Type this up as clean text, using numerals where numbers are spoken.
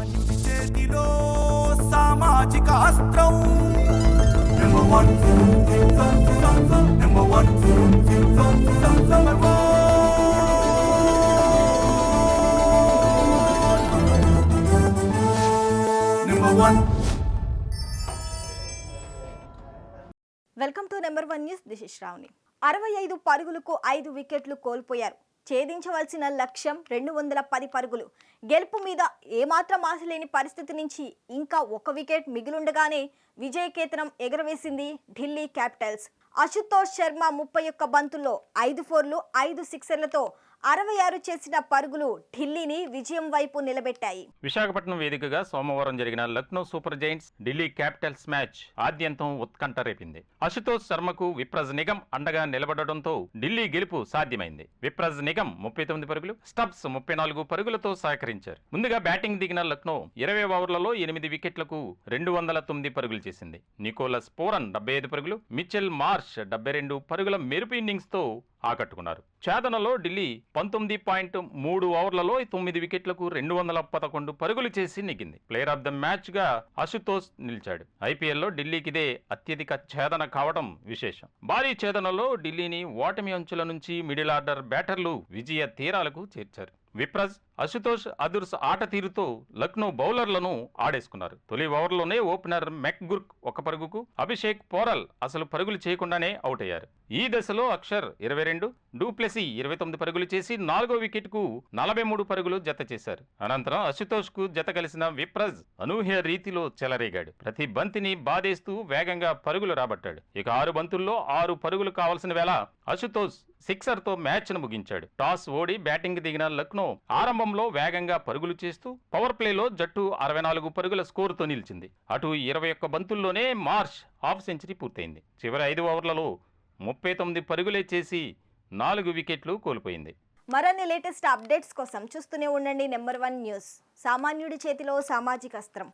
సామాన్యుడి చేతిలో సామాజిక అస్త్రం number one number one number one. Welcome to number 1 news. This is Shravani. 65 పరుగులకు 5 వికెట్లు కోల్పోయారు. ఛేదించవలసిన లక్ష్యం 210 పరుగులు. గెలుపు మీద ఏమాత్రం ఆశ లేని పరిస్థితి నుంచి ఇంకా 1 వికెట్ మిగిలుండగానే విజయకేతనం ఎగరవేసింది ఢిల్లీ క్యాపిటల్స్. అశుతోష్ శర్మ 31 బంతుల్లో 5 ఫోర్లు 5 సిక్సర్లతో 66 చేసిన పరుగులు ఢిల్లీని విజయం వైపు నిలబెట్టాయి. విశాఖపట్నం వేదికగా సోమవారం జరిగిన Lucknow super Giants Delhi Capitals match ఆద్యంతం ఉత్కంఠ రేపింది. అశుతోష్ శర్మకు విప్రజ్ నిగమ్ అండగా నిలబడడంతో ఢిల్లీ గెలుపు సాధ్యమైంది. విప్రజ్ నిగమ్ 39 పరుగులు, స్టబ్స్ 34 పరుగులతో సహకరించారు. ముందుగా బ్యాటింగ్ దిగిన లక్నో 20 ఓవర్లలో 8 వికెట్లకు 209 పరుగులు చేసింది. నికోలస్ పూరన్ 75 పరుగులు, మిచెల్ మార్ష్ 72 పరుగుల మెరుపు ఇన్నింగ్స్ తో ఆకట్టుకున్నారు. ఛేదనలో ఢిల్లీ 19.3 ఓవర్లలో 9 వికెట్లకు 211 పరుగులు చేసి నెగ్గింది. ప్లేయర్ ఆఫ్ ద మ్యాచ్ గా అశుతోష్ నిలిచాడు. ఐపీఎల్లో ఢిల్లీకి ఇదే అత్యధిక ఛేదన కావడం విశేషం. భారీ ఛేదనలో ఢిల్లీని ఓటమి అంచుల నుంచి మిడిల్ ఆర్డర్ బ్యాటర్లు విజయ తీరాలకు చేర్చారు. విప్రజ్, అశుతోష్ అదుర్స్ ఆట తీరుతో లక్నో బౌలర్లను ఆడేసుకున్నారు. తొలి ఓవర్లోనే ఓపెనర్ మెక్గుర్క్ 1 పరుగుకు, అభిషేక్ పోరల్ అసలు పరుగులు చేయకుండానే అవుట్ అయ్యారు. ఈ దశలో అక్షర్ 22, డూప్లెసీ 29 పరుగులు చేసి 4వ వికెట్ కు 43 పరుగులు జత చేశారు. అనంతరం అశుతోష్ కు జత కలిసిన విప్రజ్ అనూహ్య రీతిలో చెలరేగాడు. ప్రతి బంతిని బాధేస్తూ వేగంగా పరుగులు రాబట్టాడు. ఇక 6 బంతుల్లో 6 పరుగులు కావాల్సిన వేళ అశుతోష్ సిక్సర్ తో మ్యాచ్ ను ముగించాడు. టాస్ ఓడి బ్యాటింగ్ దిగిన లక్నో ఆరంభంలో వేగంగా పరుగులు చేస్తూ పవర్ ప్లేలో జట్టు 64 పరుగుల స్కోరుతో నిలిచింది. అటు 21 బంతుల్లోనే మార్ష్ హాఫ్ సెంచరీ పూర్తయింది. చివరి 5 ఓవర్లలో 39 పరుగులే చేసి 4 వికెట్లు కోల్పోయింది. మరిన్ని లేటెస్ట్ అప్డేట్స్ కోసం చూస్తూనే ఉండండి నెంబర్ 1 న్యూస్. సామాన్యుడి చేతిలో సామాజిక అస్త్రం.